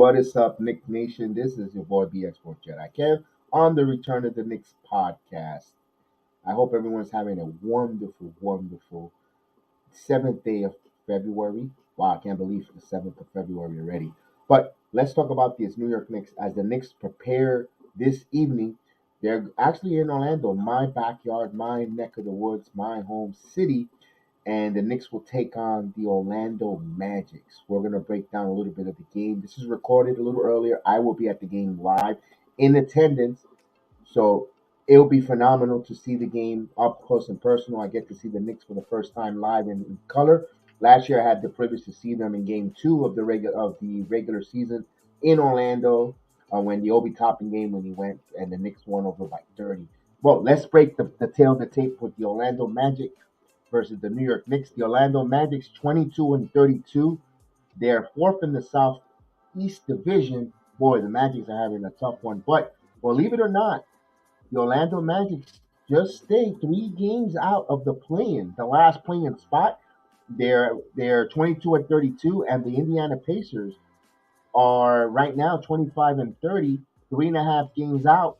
What is up, Knicks Nation? This is your boy BX Sports Jedi Kev on the Return of the Knicks podcast. I hope everyone's having a wonderful, wonderful 7th day of February. Wow, I can't believe it's the 7th of February already. But let's talk about these New York Knicks as the Knicks prepare this evening. They're actually in Orlando, my backyard, my neck of the woods, my home city, and the Knicks will take on the Orlando Magics. We're going to break down a little bit of the game. This is recorded a little earlier. I will be at the game live in attendance, so it'll be phenomenal to see the game up close and personal. I get to see the Knicks for the first time live in color. Last year, I had the privilege to see them in Game 2 of the regular season in Orlando when the Obi Toppin game when he went and the Knicks won over by 30. Well, let's break the tail of the tape with the Orlando Magic versus the New York Knicks. The Orlando Magic's 22 and 32. They're fourth in the Southeast Division. Boy, the Magics are having a tough one. But believe it or not, the Orlando Magic just stayed 3 games out of the last play-in spot. They're 22 and 32, and the Indiana Pacers are right now 25 and 30, 3.5 games out.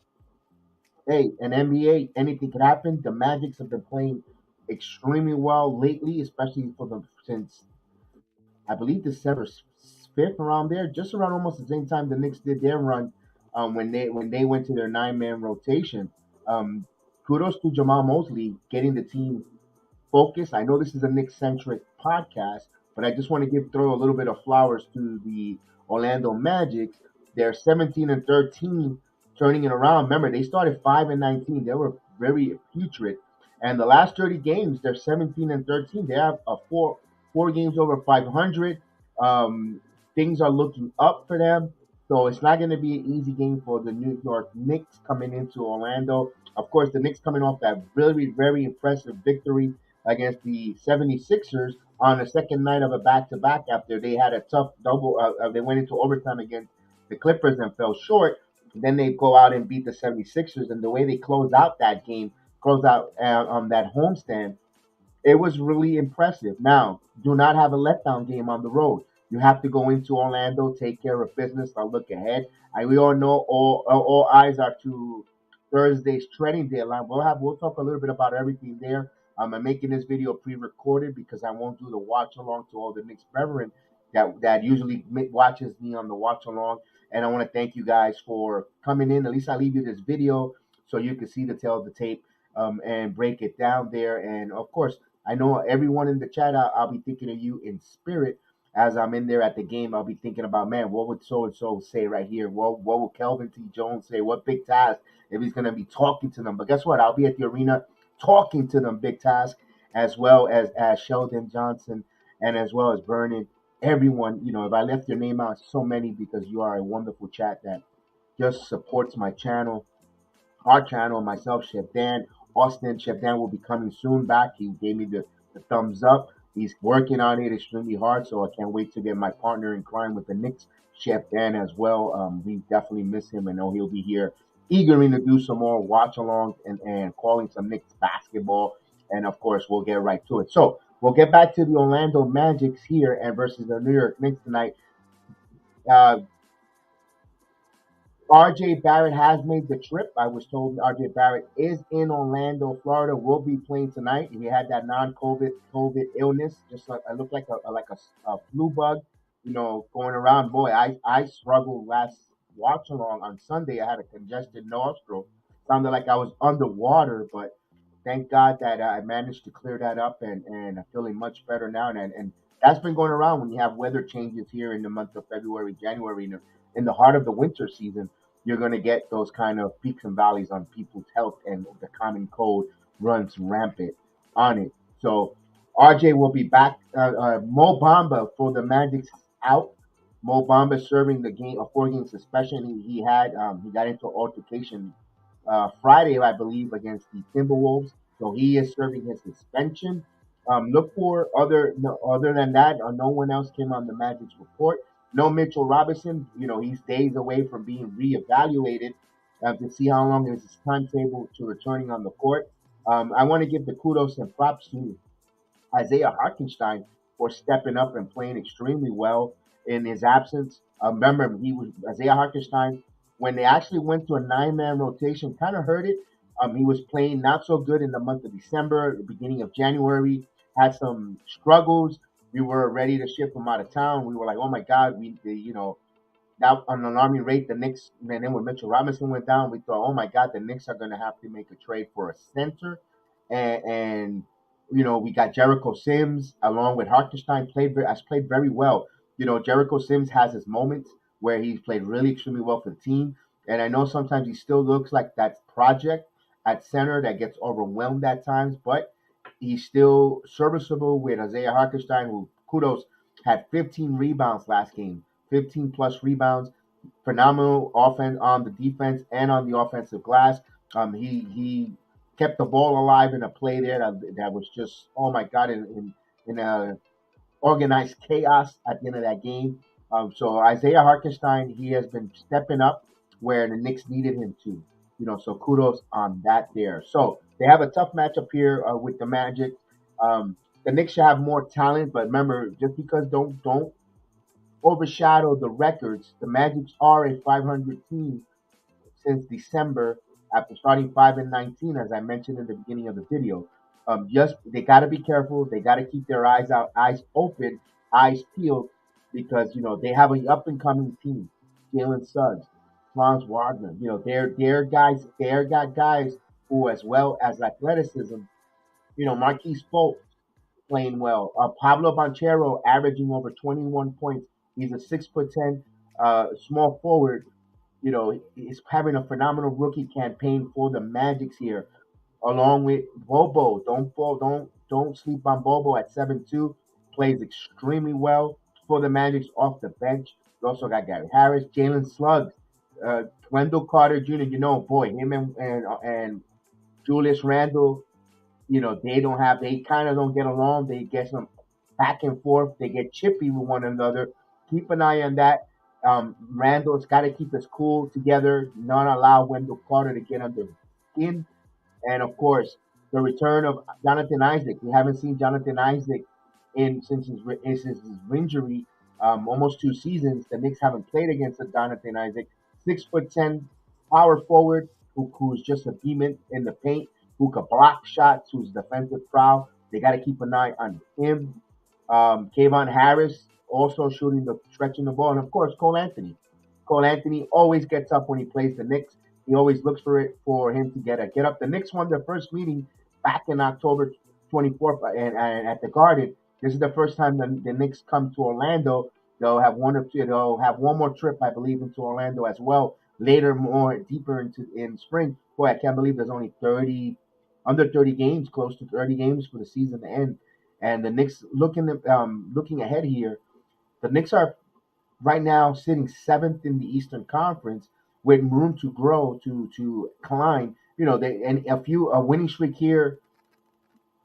Hey, an NBA, anything could happen. The Magics have been playing extremely well lately, especially for them since I believe December 5th, around there, just around almost the same time the Knicks did their run when they went to their 9-man rotation. Um, Kudos to Jamal Mosley getting the team focused. I know this is a Knicks centric podcast, but I just want to throw a little bit of flowers to the Orlando Magic. They're 17 and 13, turning it around. Remember, they started 5 and 19. They were very putrid, and the last 30 games, they're 17 and 13. They have a four games over 500. Um, Things are looking up for them. So it's not going to be an easy game for the New York Knicks coming into Orlando. Of course, the Knicks coming off that really, very impressive victory against the 76ers on the second night of a back-to-back after they had a tough double. They went into overtime against the Clippers and fell short. Then they go out and beat the 76ers. And the way they close out on that homestand, it was really impressive. Now, do not have a letdown game on the road. You have to go into Orlando, take care of business, or look ahead. We all know all eyes are to Thursday's trading deadline. We'll talk a little bit about everything there. I'm making this video pre-recorded because I won't do the watch along to all the Knicks brethren that usually watches me on the watch along. And I want to thank you guys for coming in. At least I leave you this video so you can see the tail of the tape and break it down there. And of course, I know everyone in the chat, I'll be thinking of you in spirit as I'm in there at the game. I'll be thinking about, man, what would so and so say right here? What will Kelvin T. Jones say? What Big Task if he's going to be talking to them? But guess what? I'll be at the arena talking to them, Big Task, as well as Sheldon Johnson and as well as Vernon. Everyone, if I left your name out, so many because you are a wonderful chat that just supports my channel, our channel, myself, Chef Dan, Austin. Chef Dan will be coming soon back. He gave me the thumbs up. He's working on it extremely hard, so I can't wait to get my partner in crime with the Knicks, Chef Dan, as well. We definitely miss him, and know he'll be here eagerly to do some more watch along and calling some Knicks basketball. And of course, we'll get right to it. So we'll get back to the Orlando Magics here and versus the New York Knicks tonight. Uh, RJ Barrett has made the trip. I was told RJ Barrett is in Orlando, Florida. Will be playing tonight. He had that non-COVID illness, just like I looked like a flu bug, going around. Boy, I struggled last watch along on Sunday. I had a congested nostril. Sounded like I was underwater, but thank God that I managed to clear that up and I'm feeling much better now. And that's been going around when you have weather changes here in the month of February, January, in the heart of the winter season. You're going to get those kind of peaks and valleys on people's health, and the common cold runs rampant on it. So RJ will be back. Mo Bamba for the Magic's out. Mo Bamba serving the game a 4-game suspension. He got into an altercation Friday, I believe, against the Timberwolves. So he is serving his suspension. Look for other than that, no one else came on the Magic's report. No Mitchell Robinson. He's days away from being reevaluated to see how long is his timetable to returning on the court. I want to give the kudos and props to Isaiah Hartenstein for stepping up and playing extremely well. in his absence. Remember, he was Isaiah Hartenstein when they actually went to a nine-man rotation. Kind of hurt it. He was playing not so good in the month of December, the beginning of January. Had some struggles. We were ready to ship him out of town. We were like, oh my God, that on an alarming rate. The Knicks, and then when Mitchell Robinson went down, we thought, oh my God, the Knicks are going to have to make a trade for a center. And we got Jericho Sims along with Hartenstein has played very well. Jericho Sims has his moments where he's played really extremely well for the team. And I know sometimes he still looks like that project at center that gets overwhelmed at times, but he's still serviceable with Isaiah Hartenstein, who kudos had 15 rebounds last game, 15 plus rebounds, phenomenal offense on the defense and on the offensive glass. He kept the ball alive in a play there that was just, oh my God, in a organized chaos at the end of that game. So Isaiah Hartenstein, he has been stepping up where the Knicks needed him to. So kudos on that there. So they have a tough matchup here with the Magic. The Knicks should have more talent, but remember, just because don't overshadow the records. The Magic are a 500 team since December after starting 5-19, as I mentioned in the beginning of the video. Just they got to be careful. They got to keep their eyes out, eyes open, eyes peeled, because they have an up and coming team. Jalen Suggs, Franz Wagner. They're guys. They're got guys who, as well as athleticism. Marquise Fultz playing well. Pablo Banchero averaging over 21 points. He's a 6'10" small forward. He's having a phenomenal rookie campaign for the Magics here, along with Bobo. Don't sleep on Bobo at 7'2". Plays extremely well for the Magics off the bench. You also got Gary Harris, Jalen Sluggs, Wendell Carter Jr. Boy, him and Julius Randle. They kind of don't get along. They get some back and forth. They get chippy with one another. Keep an eye on that. Randall's got to keep his cool together, not allow Wendell Carter to get under his skin. And of course, the return of Jonathan Isaac. We haven't seen Jonathan Isaac since his injury, almost 2 seasons. The Knicks haven't played against a Jonathan Isaac, 6'10" power forward who's just a demon in the paint, who could block shots, who's defensive proud. They got to keep an eye on him. Kayvon Harris also stretching the ball, and of course Cole Anthony. Cole Anthony always gets up when he plays the Knicks. He always looks for him to get up. The Knicks won their first meeting back in October 24th and at the Garden. This is the first time the Knicks come to Orlando. They'll have one or two. They'll have one more trip, I believe, into Orlando as well. Later, more deeper in spring. Boy, I can't believe there's only under 30 games, close to 30 games for the season to end. And the Knicks looking ahead here. The Knicks are right now sitting seventh in the Eastern Conference with room to grow to climb. And a winning streak here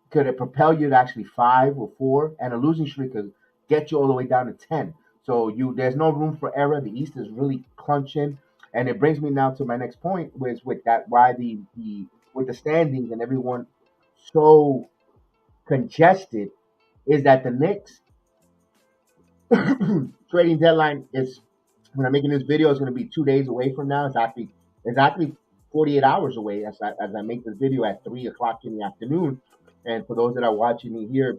could propel you to actually 5 or 4, and a losing streak could get you all the way down to 10. So there's no room for error. The East is really clenching, and it brings me now to my next point, which with that why the with the standings and everyone so congested is that the Knicks trading deadline is when I'm making this video is going to be 2 days away from now. It's actually 48 hours away as I make this video at 3 o'clock in the afternoon. And for those that are watching me here,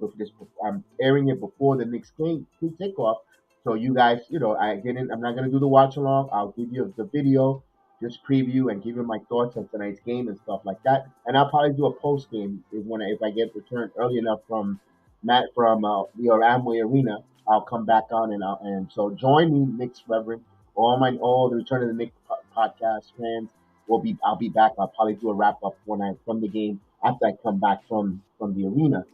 I'm airing it before the Knicks game kickoff. So you guys, I'm not going to do the watch along. I'll give you the video, just preview and give you my thoughts on tonight's game and stuff like that. And I'll probably do a post game if I get returned early enough from Matt from the AMWAY Arena. I'll come back on and so join me, Knicks Reverend, all the Return of the Knicks podcast fans. I'll be back. I'll probably do a wrap up from the game after I come back from the arena.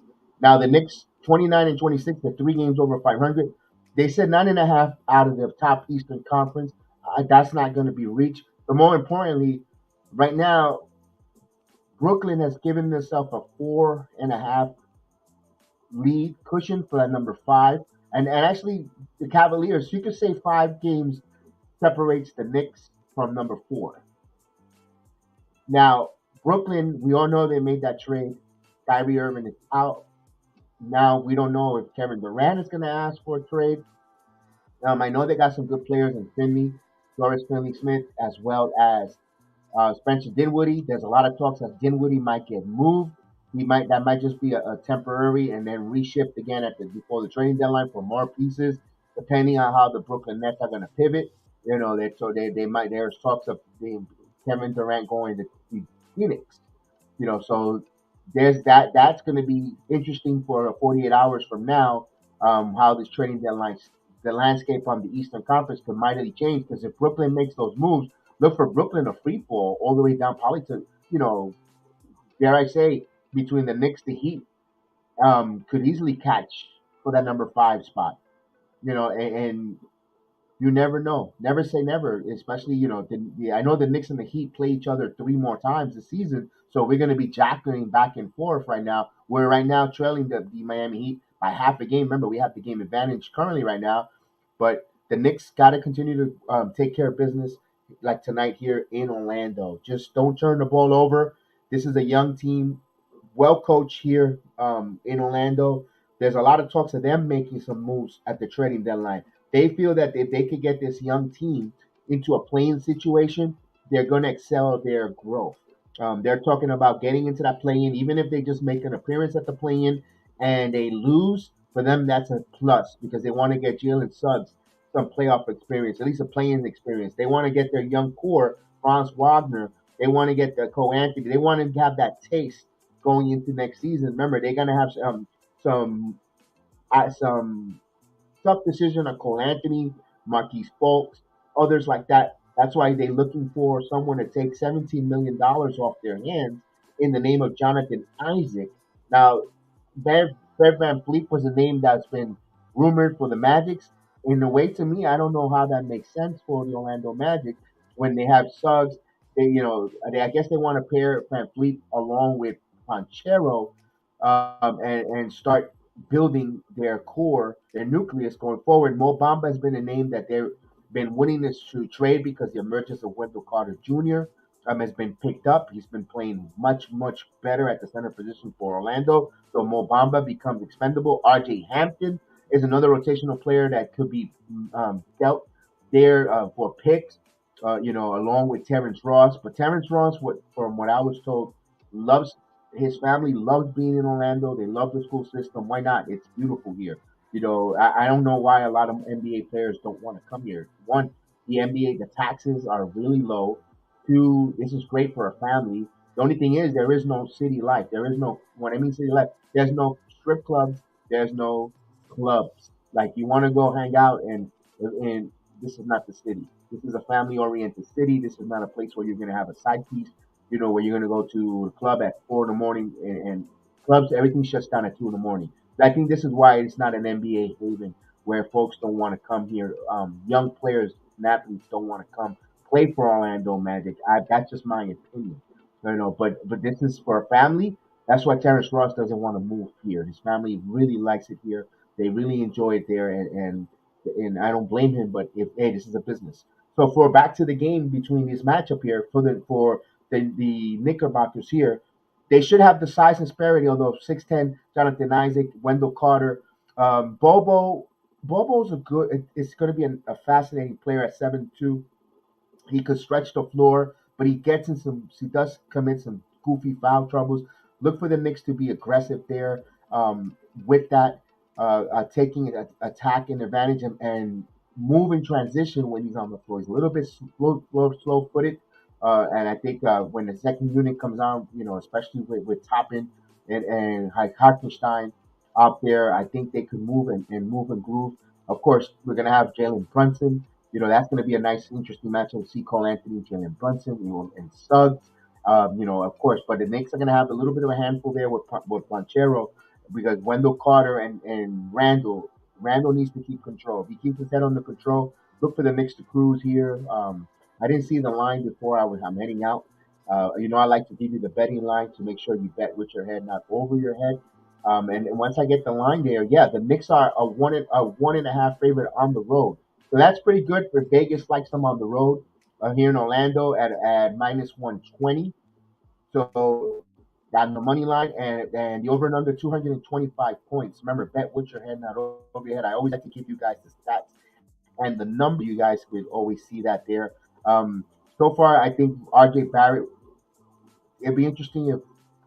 Now the Knicks 29-26, they're 3 games over 500. They said 9.5 out of the top Eastern Conference. That's not going to be reached. But more importantly, right now, Brooklyn has given themselves a 4.5 lead cushion for that number 5. And actually, the Cavaliers, you could say 5 games separates the Knicks from number 4. Now, Brooklyn, we all know they made that trade. Kyrie Irving is out. Now, we don't know if Kevin Durant is going to ask for a trade. I know they got some good players in Finley, Doris Finley Smith, as well as Spencer Dinwiddie. There's a lot of talks that Dinwiddie might get moved. That might just be a temporary and then reshipped again at the before the trading deadline for more pieces, depending on how the Brooklyn Nets are going to pivot. They might. There's talks of Kevin Durant going to Phoenix. So there's that. That's going to be interesting for 48 hours from now. How this trading deadline, the landscape on the Eastern Conference could mightily change because if Brooklyn makes those moves, look for Brooklyn to free fall all the way down, probably to dare I say, between the Knicks, the Heat, could easily catch for that number five spot. And you never know. Never say never. Especially, I know the Knicks and the Heat play each other three more times this season, so we're going to be jacking back and forth right now. We're right now trailing the Miami Heat by half a game. Remember, we have the game advantage currently right now, but the Knicks got to continue to take care of business like tonight here in Orlando. Just don't turn the ball over. This is a young team, well coached here in Orlando. There's a lot of talks of them making some moves at the trading deadline. They feel that if they could get this young team into a playing situation, they're going to excel their growth. They're talking about getting into that play-in, even if they just make an appearance at the play-in and they lose. For them, that's a plus because they want to get Jalen Suggs some playoff experience, at least a play-in experience. They want to get their young core, Franz Wagner. They want to get the Anthony. They want to have that taste going into next season. Remember, they're going to have some some tough decision on Cole Anthony, Marquise Fultz, others like that. That's why they're looking for someone to take $17 million off their hands in the name of Jonathan Isaac. Now, Fred Van Fleet was a name that's been rumored for the Magics. In a way, to me, I don't know how that makes sense for the Orlando Magic when they have Suggs. I guess they want to pair Van Fleet along with Ponchero and start building their core, their nucleus going forward. Mo Bamba has been a name that they've been willing to trade because the emergence of Wendell Carter Jr. Has been picked up. He's been playing much, much better at the center position for Orlando. So Mo Bamba becomes expendable. RJ Hampton is another rotational player that could be dealt there for picks, along with Terrence Ross. But Terrence Ross, from what I was told, loves his family loves being in Orlando. They love the school system. Why not? It's beautiful here. I don't know why a lot of NBA players don't want to come here. One, the NBA, the taxes are really low. Two, this is great for a family. The only thing is there is no city life. There is no, when I mean city life, there's no strip clubs. There's no clubs. Like you want to go hang out and this is not the city. This is a family oriented city. This is not a place where you're going to have a side piece, where you're going to go to the club at 4 in the morning and clubs, everything shuts down at 2 in the morning. I think this is why it's not an NBA haven where folks don't want to come here. Young players and athletes don't want to come play for Orlando Magic. That's just my opinion. But this is for a family. That's why Terrence Ross doesn't want to move here. His family really likes it here. They really enjoy it there, and I don't blame him. But if hey, this is a business. So for back to the game between this matchup here for the Knickerbockers here, they should have the size and disparity. Although 6'10", Jonathan Isaac, Wendell Carter, Bobo's a good. It's going to be a fascinating player at 7'2". He could stretch the floor, but he gets in some. He does commit some goofy foul troubles. Look for the Knicks to be aggressive there with that, taking attack and advantage and move in transition when he's on the floor. He's a little bit slow footed, and I think when the second unit comes on, especially with Toppin and Hartenstein out there, I think they could move and move and groove. Of course, we're gonna have Jalen Brunson. That's going to be a nice, interesting matchup to see Cole Anthony, Jalen Brunson, and Suggs. Of course, but the Knicks are going to have a little bit of a handful there with Ponchero because Wendell Carter and Randle needs to keep control. If he keeps his head under control, look for the Knicks to cruise here. I didn't see the line before I'm heading out. I like to give you the betting line to make sure you bet with your head, not over your head. And once I get the line there, yeah, the Knicks are a 1.5 favorite on the road. So that's pretty good for Vegas likes them on the road here in Orlando at minus 120. So got the money line and the over and under 225 points. Remember, bet with your head, not over your head. I always like to give you guys the stats and the number you guys could always see that there. Um, so far, I think RJ Barrett. It'd be interesting if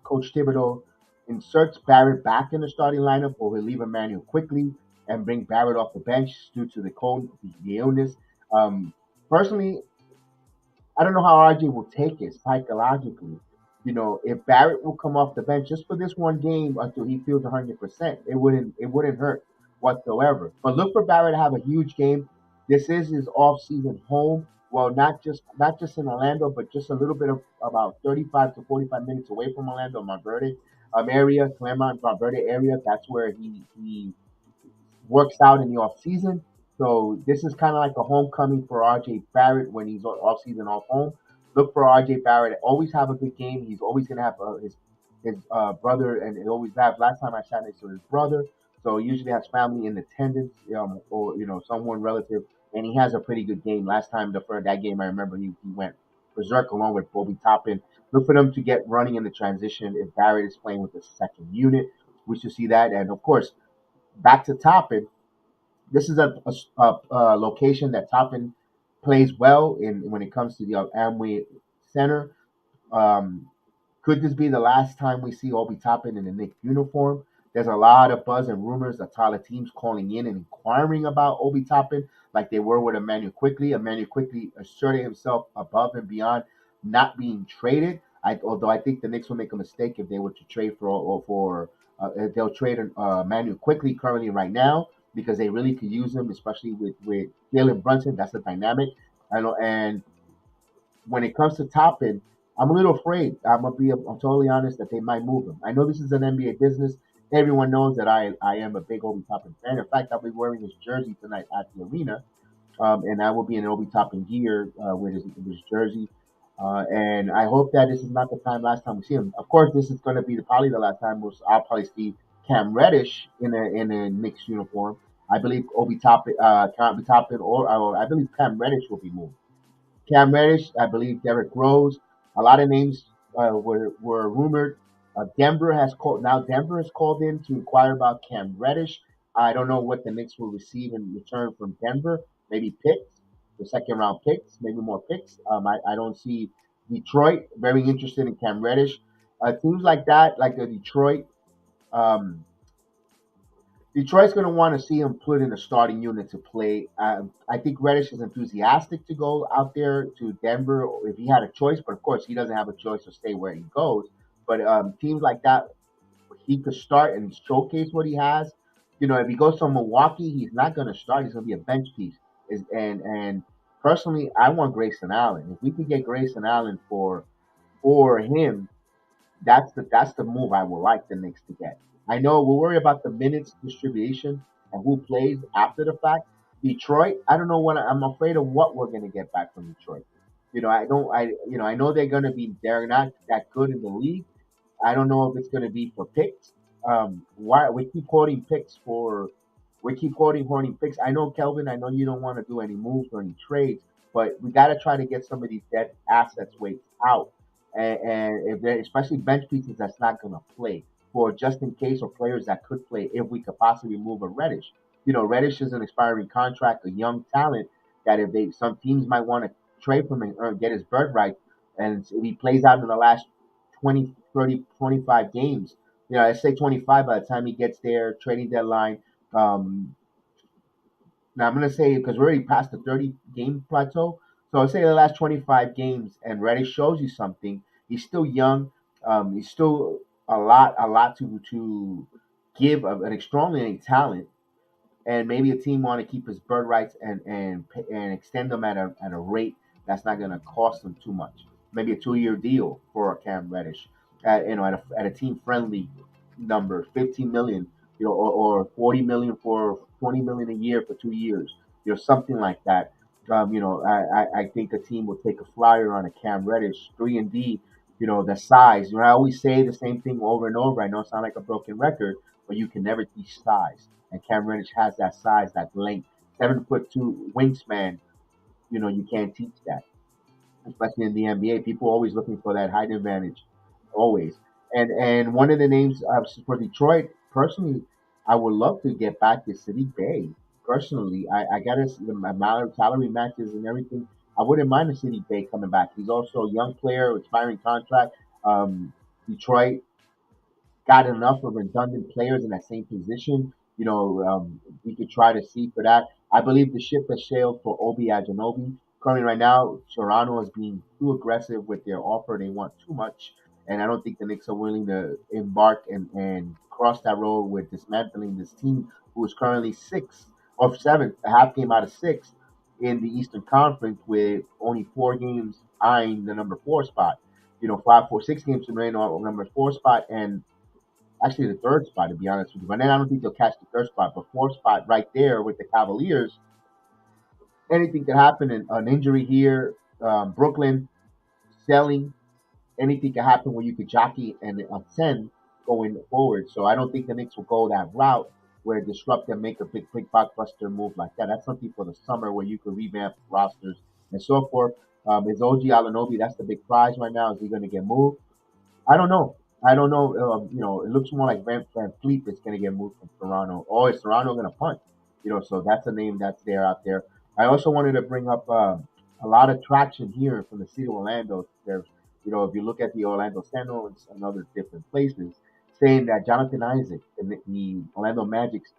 Coach Thibodeau inserts Barrett back in the starting lineup, or he'll leave Emmanuel quickly and bring Barrett off the bench due to the illness. Um, Personally, I don't know how RJ will take it psychologically. If Barrett will come off the bench just for this one game until he feels 100%, it wouldn't hurt whatsoever. But look for Barrett to have a huge game. This is his off-season home. Well, not just in Orlando, but just a little bit of about 35 to 45 minutes away from Orlando, Montverde area, Claremont, Montverde area. That's where he works out in the off season. So this is kind of like a homecoming for RJ Barrett when he's off season, off home. Look for RJ Barrett to always have a good game. He's always gonna have his brother, and he always have. Last time I sat next to his brother, so he usually has family in attendance, or someone relative, and he has a pretty good game. Last time for that game, I remember he went berserk along with Bobby Toppin. Look for them to get running in the transition. If Barrett is playing with the second unit, we should see that, and of course back to Toppin. This is a location that Toppin plays well in when it comes to the Amway Center. Um, could this be the last time we see Obi Toppin in the Knicks uniform? There's a lot of buzz and rumors that Tyler teams calling in and inquiring about Obi Toppin, like they were with Emmanuel Quickly. Emmanuel Quickly asserted himself above and beyond not being traded. Although I think the Knicks will make a mistake if they were to trade if they'll trade Emmanuel Quickly currently right now because they really could use him, especially with Jalen Brunson. That's the dynamic. I know, and when it comes to Toppin, I'm a little afraid. I'm totally honest that they might move him. I know this is an NBA business. Everyone knows that I am a big Obi Toppin fan. In fact, I'll be wearing his jersey tonight at the arena, and I will be in Obi Toppin gear with his jersey. And I hope that this is not the last time we see him. Of course, this is going to be probably the last time I'll probably see Cam Reddish in a Knicks uniform. I believe Obi Toppin, or I believe Cam Reddish will be moved. Cam Reddish, I believe Derrick Rose. A lot of names were rumored. Denver has called in to inquire about Cam Reddish. I don't know what the Knicks will receive in return from Denver. Maybe picks, the second round picks, maybe more picks. I don't see Detroit very interested in Cam Reddish. Teams like that, like the um, Detroit's going to want to see him put in a starting unit to play. I think Reddish is enthusiastic to go out there to Denver if he had a choice, but of course he doesn't have a choice to stay where he goes. But teams like that, he could start and showcase what he has. If he goes to Milwaukee, he's not going to start. He's going to be a bench piece. And personally, I want Grayson Allen. If we could get Grayson Allen for him, that's the move I would like the Knicks to get. I know we'll worry about the minutes distribution and who plays after the fact. Detroit, I don't know I'm afraid of what we're gonna get back from Detroit. I don't I know they're not that good in the league. I don't know if it's going to be for picks. Why we keep quoting picks for we keep quoting picks. I know Kelvin. I know you don't want to do any moves or any trades, but we got to try to get some of these dead assets weights out, and if especially bench pieces that's not going to play for just in case or players that could play if we could possibly move a Reddish. Reddish is an expiring contract, a young talent that if they some teams might want to trade him and get his bird right, and if he plays out in the last 20, 30, 25 games. I say 25 by the time he gets there, trading deadline. Um, Now I'm going to say, because we're already past the 30 game plateau. So I'll say the last 25 games, and Reddish shows you something. He's still young. He's still a lot to give of an extraordinary talent, and maybe a team want to keep his bird rights and extend them at a rate that's not going to cost them too much. Maybe a 2 year deal for a Cam Reddish, at a team friendly number, 15 million, or 40 million for 20 million a year for 2 years, something like that. I think a team will take a flyer on a Cam Reddish, 3 and D. The size. I always say the same thing over and over. I know it sounds like a broken record, but you can never teach size. And Cam Reddish has that size, that length, 7'2" wingspan. You can't teach that, especially in the NBA. People are always looking for that height advantage, always. And one of the names for Detroit, personally, I would love to get back is City Bay. personally, I gotta see the amount of salary matches and everything. I wouldn't mind the City Bay coming back. He's also a young player, expiring contract. Detroit got enough of redundant players in that same position. We could try to see for that. I believe the ship has sailed for Obi Ajanobi. Currently, right now, Toronto is being too aggressive with their offer. They want too much, and I don't think the Knicks are willing to embark and cross that road with dismantling this team, who is currently sixth or seventh, a half game out of six in the Eastern Conference, with only 4 games eyeing the number 4 spot. 6 games to remain on number 4 spot, and actually the third spot, to be honest with you. But then I don't think they'll catch the third spot. But 4 spot right there with the Cavaliers, anything could happen. An injury here, Brooklyn selling, anything could happen where you could jockey and ascend going forward. So I don't think the Knicks will go that route where disrupt and make a big blockbuster move like that. That's something for the summer where you could revamp rosters and so forth. Is OG Alanobi, that's the big prize right now. Is he going to get moved? I don't know. I don't know. It looks more like Van Fleet is going to get moved from Toronto. Or is Toronto going to punt? So that's a name that's there out there. I also wanted to bring up a lot of traction here from the city of Orlando. There's, if you look at the Orlando Sentinel and other different places, saying that Jonathan Isaac, the Orlando Magic's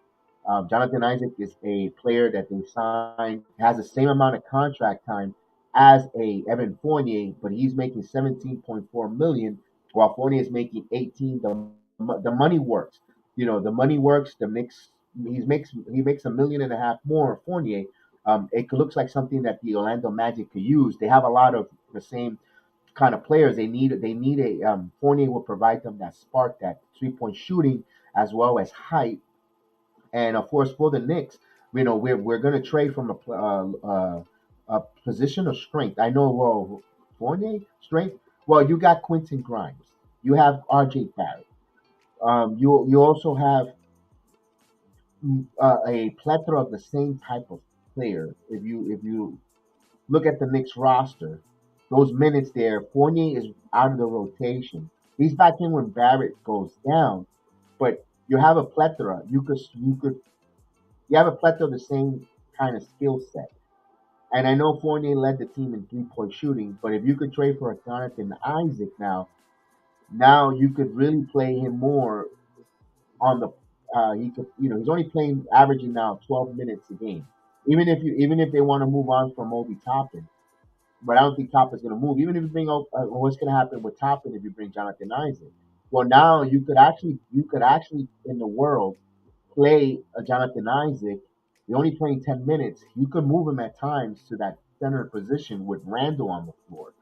Jonathan Isaac is a player that they signed, has the same amount of contract time as a Evan Fournier, but he's making 17.4 million, while Fournier is making 18. The money works. The money works. The mix. He makes 1.5 million more. Fournier. It looks like something that the Orlando Magic could use. They have a lot of the same kind of players. They need a Fournier will provide them that spark, that 3 point shooting, as well as height. And of course, for the Knicks, we're going to trade from a position of strength. I know, well, Fournier strength. Well, you got Quentin Grimes, you have R.J. Barrett. You also have a plethora of the same type of player. If you look at the Knicks roster, those minutes there, Fournier is out of the rotation. He's back in when Barrett goes down, but you have a plethora. You have a plethora of the same kind of skill set. And I know Fournier led the team in 3 point shooting, but if you could trade for a Jonathan Isaac now you could really play him more on the. He could, he's only playing averaging now 12 minutes a game. Even if they want to move on from Obi Toppin, but I don't think Toppin's going to move. Even if you bring up what's going to happen with Toppin if you bring Jonathan Isaac. Well, now you could actually in the world play a Jonathan Isaac, you're only playing 10 minutes. You could move him at times to that center position with Randle on the floor.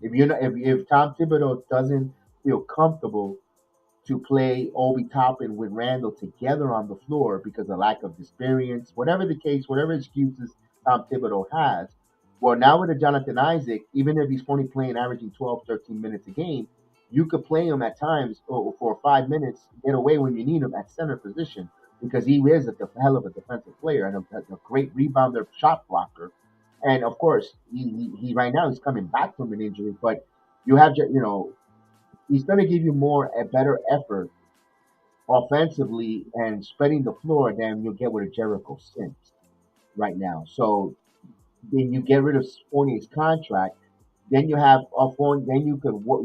If Tom Thibodeau doesn't feel comfortable to play Obi Toppin with Randle together on the floor because of lack of experience, whatever the case, whatever excuses Tom Thibodeau has. Well, now with a Jonathan Isaac, even if he's only playing averaging 12, 13 minutes a game, you could play him at times for 5 minutes, get away when you need him at center position because he is a hell of a defensive player and a great rebounder, shot blocker. And of course, he right now he's coming back from an injury, but you have, he's going to give you a better effort offensively and spreading the floor than you'll get with a Jericho Sims right now. So then you get rid of Fournier's contract. Then you have then you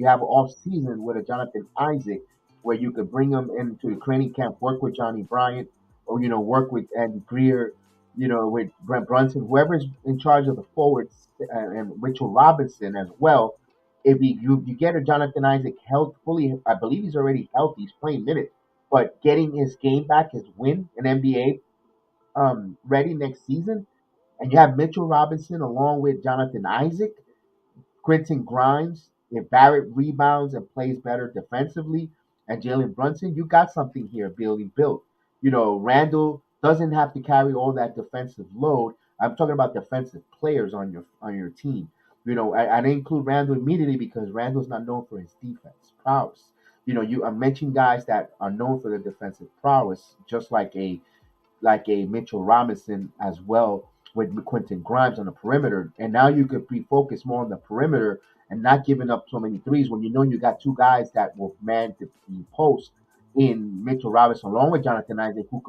have an off season with a Jonathan Isaac where you could bring him into the training camp, work with Johnny Bryant, or work with Andy Greer, with Brent Brunson, whoever's in charge of the forwards, and Mitchell Robinson as well. If you get a Jonathan Isaac health fully, I believe he's already healthy. He's playing minutes, but getting his game back, his win in NBA ready next season, and you have Mitchell Robinson along with Jonathan Isaac, Quentin Grimes, if Barrett rebounds and plays better defensively, and Jalen Brunson, you got something here being built. Randall doesn't have to carry all that defensive load. I'm talking about defensive players on your team. I didn't include Randall immediately because Randall's not known for his defense prowess. I mentioned guys that are known for their defensive prowess, just like a Mitchell Robinson as well with Quentin Grimes on the perimeter. And now you could be focused more on the perimeter and not giving up so many threes when you got two guys that will man the post in Mitchell Robinson along with Jonathan Isaac who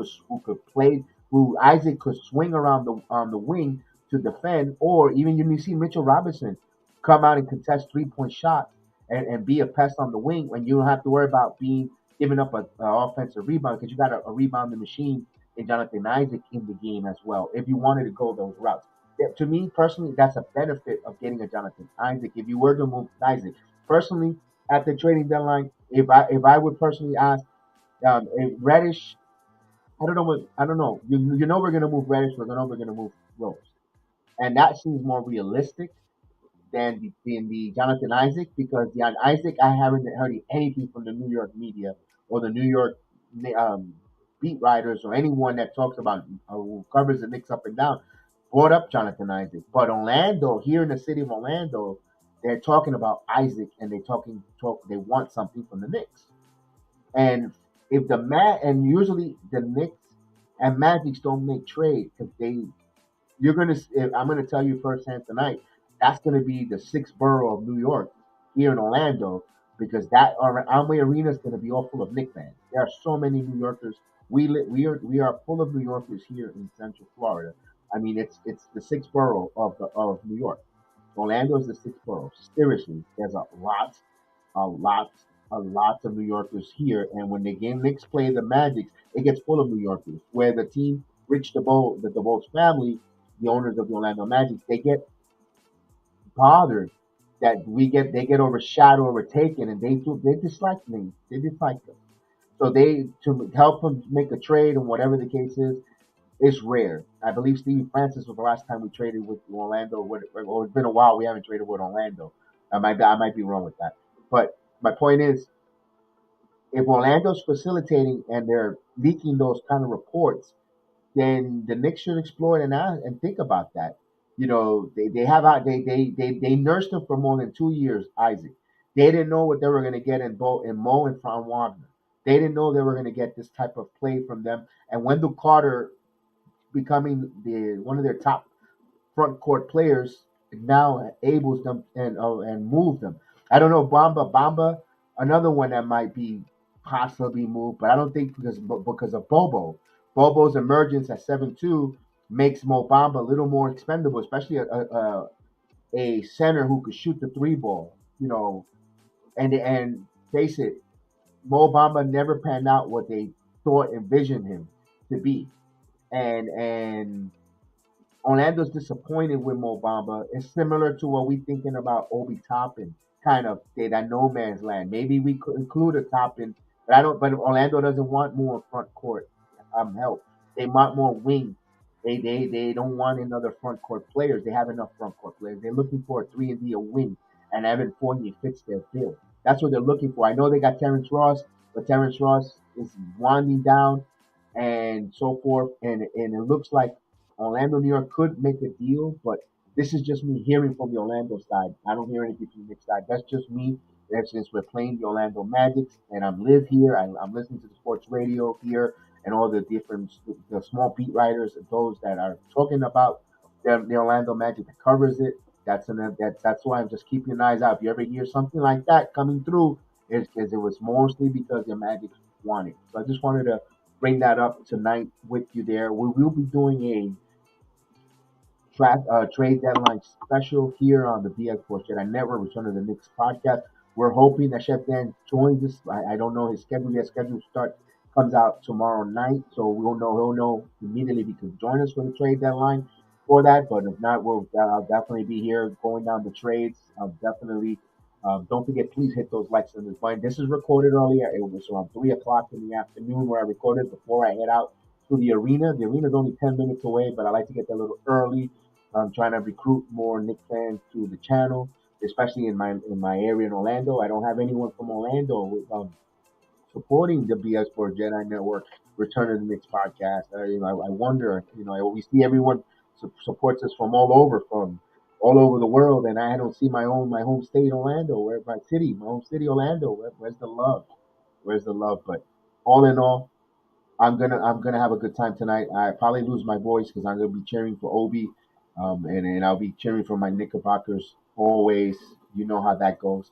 could play who Isaac could swing around the on the wing to defend, or even you see Mitchell Robinson come out and contest 3-point shots and be a pest on the wing when you don't have to worry about being giving up a offensive rebound because you got a rebounding machine in Jonathan Isaac in the game as well. If you wanted to go those routes, yeah, to me personally, that's a benefit of getting a Jonathan Isaac. If you were to move Isaac, personally, at the trading deadline, if I would personally ask, if Reddish, I don't know. You know we're gonna move Reddish. We're gonna move Rose, and that seems more realistic than the Jonathan Isaac because the Isaac I haven't heard anything from the New York media or the New York um, beat writers or anyone that talks about who covers the Knicks up and down brought up Jonathan Isaac. But Orlando, here in the city of Orlando, they're talking about Isaac and they want something from the Knicks. And if the and usually the Knicks and Magics don't make trades because you're gonna. I'm gonna tell you firsthand tonight. That's gonna be the sixth borough of New York here in Orlando because that Amway Arena is gonna be all full of Knicks fans. There are so many New Yorkers. We are full of New Yorkers here in Central Florida. I mean, it's the sixth borough of New York. Orlando is the sixth borough. Seriously, there's a lot, a lot of New Yorkers here. And when the game Knicks play the Magic, it gets full of New Yorkers. Where the team Rich DeVoe, the DeVoe's family, the owners of the Orlando Magic, they get bothered that they get overshadowed, overtaken, and they dislike me. They dislike them. So they to help them make a trade and whatever the case is, it's rare. I believe Stevie Francis was the last time we traded with Orlando. Or it's been a while we haven't traded with Orlando. I might be wrong with that. But my point is, if Orlando's facilitating and they're leaking those kind of reports, then the Knicks should explore it and think about that. You know, they have out they nursed him for more than 2 years, Isaac. They didn't know what they were going to get in Mo and Franz Wagner. They didn't know they were going to get this type of play from them. And Wendell Carter becoming the one of their top front court players now enables them and move them. I don't know Bamba, another one that might be possibly moved, but I don't think because of Bobo. Bobo's emergence at 7'2" makes Mo Bamba a little more expendable, especially a center who could shoot the three ball. You know, and face it, Mo Bamba never panned out what they thought envisioned him to be, and Orlando's disappointed with Mo Bamba. It's similar to what we thinking about Obi Toppin, kind of that no man's land. Maybe we could include a Toppin, but I don't. But Orlando doesn't want more front court help. They want more wing. They don't want another front court players. They have enough front court players. They're looking for a 3-and-D, a wing, and Evan Fournier fits their bill. That's what they're looking for. I know they got Terrence Ross, but Terrence Ross is winding down and so forth, and it looks like Orlando, New York could make a deal, but this is just me hearing from the Orlando side. I don't hear anything from the Knicks side. That's just me. And since we're playing the Orlando Magic, and I'm live here, I'm listening to the sports radio here, and all the different the small beat writers, those that are talking about the Orlando Magic that covers it. That's why I'm just keeping your eyes out. If you ever hear something like that coming through, it's because it was mostly because the Magic wanted. So I just wanted to bring that up tonight with you. There, we will be doing a trade deadline special here on the BS Sports Jedi Network, Return of the Knicks podcast. We're hoping that Chef Dan joins us. I don't know his schedule yet. Schedule start comes out tomorrow night, so he'll know immediately if he can join us for the trade deadline for that. But if not, I'll definitely be here going down the trades. I'll definitely don't forget, please hit those likes on this button. This is recorded earlier. It was around 3 o'clock in the afternoon where I recorded before I head out to the arena. The arena is only 10 minutes away, but I like to get there a little early. I'm trying to recruit more Knicks fans to the channel, especially in my area in Orlando. I don't have anyone from Orlando supporting the BS Sports Jedi Network Return of the Knicks podcast. I wonder. We see everyone supports us from all over the world, and I don't see my home state Orlando, my home city Orlando. Where's the love? Where's the love? But all in all, I'm gonna have a good time tonight. I probably lose my voice because I'm gonna be cheering for Obi, and I'll be cheering for my Knickerbockers always. You know how that goes.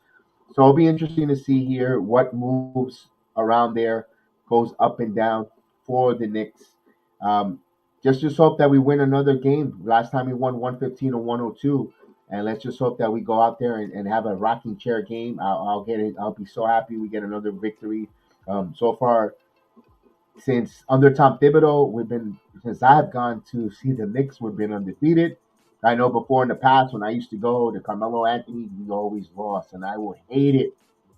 So it'll be interesting to see here what moves around there goes up and down for the Knicks. Um, just hope that we win another game. Last time we won 115 or 102. And let's just hope that we go out there and have a rocking chair game. I'll get it. I'll be so happy we get another victory. So far, since under Tom Thibodeau, since I have gone to see the Knicks, we've been undefeated. I know before in the past when I used to go to Carmelo Anthony, we always lost, and I would hate it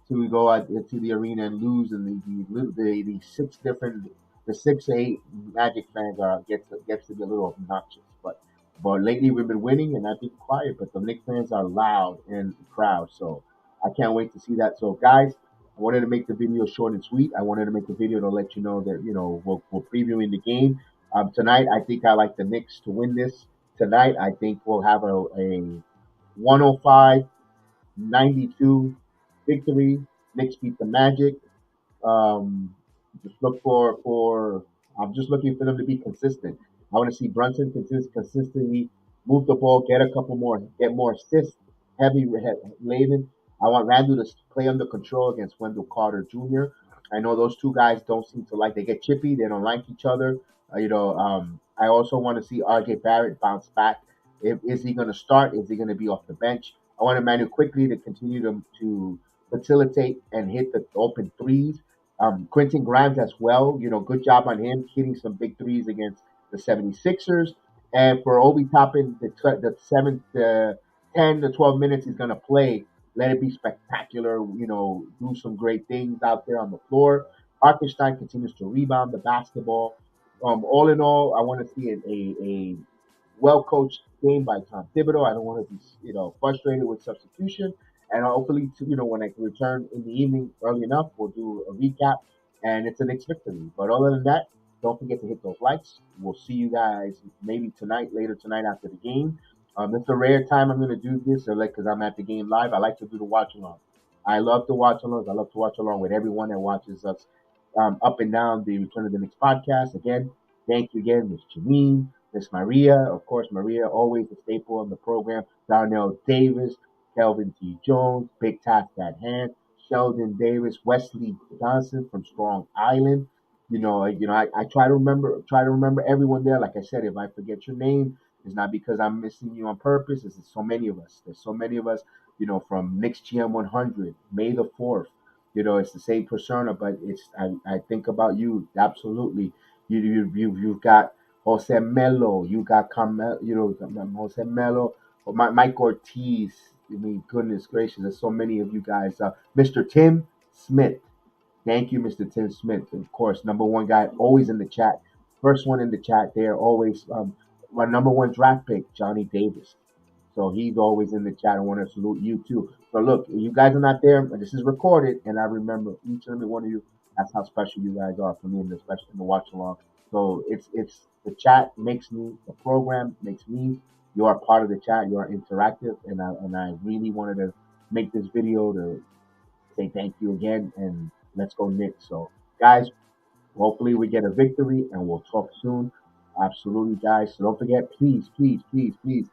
to go out into the arena and lose. And the six different, the 6 8 Magic fans gets to be a little obnoxious. But lately we've been winning, and I've been quiet. But the Knicks fans are loud and proud, so I can't wait to see that. So guys, I wanted to make the video short and sweet. I wanted to make the video to let you know that we're previewing the game tonight. I think I like the Knicks to win this tonight. I think we'll have a 105-92 victory. Knicks beat the Magic. Um, just look for. I'm just looking for them to be consistent. I want to see Brunson consistently move the ball, get more assists, laden. I want Randle to play under control against Wendell Carter Jr. I know those two guys don't seem to like. They get chippy. They don't like each other. I also want to see R.J. Barrett bounce back. Is he going to start? Is he going to be off the bench? I want Emmanuel quickly to continue to facilitate and hit the open threes. Quentin Grimes as well, good job on him hitting some big threes against the 76ers. And for Obi Toppin, the 10 to 12 minutes he's going to play, let it be spectacular, do some great things out there on the floor. Hartenstein continues to rebound the basketball. All in all, I want to see a well coached game by Tom Thibodeau. I don't want to be, frustrated with substitution. And hopefully, when I can return in the evening early enough, we'll do a recap and it's a Knicks victory. But other than that, don't forget to hit those likes. We'll see you guys maybe later tonight after the game. It's a rare time I'm going to do this, because I'm at the game live. I like to do the watch along. I love to watch alongs. I love to watch along with everyone that watches us up and down the Return of the Knicks podcast. Again, thank you again, Miss Janine, Miss Maria. Of course, Maria, always a staple on the program. Darnell Davis, Kelvin T. Jones, Big Task at Hand, Sheldon Davis, Wesley Johnson from Strong Island. I try to remember everyone there. Like I said, if I forget your name, it's not because I'm missing you on purpose. It's so many of us. There's so many of us. From Knicks GM 100, May the 4th. It's the same persona, but I think about you absolutely. You've got Jose Melo, you got Carmel, Jose Melo, Mike Ortiz. I mean, goodness gracious, there's so many of you guys. Mr. Tim Smith. Thank you, Mr. Tim Smith. Of course, number one guy, always in the chat. First one in the chat there, always. My number one draft pick, Johnny Davis. So he's always in the chat. I want to salute you too. So look, you guys are not there, but this is recorded, and I remember each and every one of you. That's how special you guys are for me, and especially in the watch along. So it's the chat makes me, the program makes me. You are part of the chat. You are interactive, and I really wanted to make this video to say thank you again, and let's go Knicks. So guys, hopefully we get a victory, and we'll talk soon. Absolutely, guys. So don't forget, please, please, please, please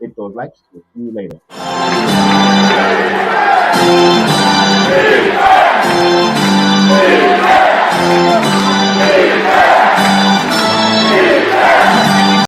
hit those likes. We'll see you later.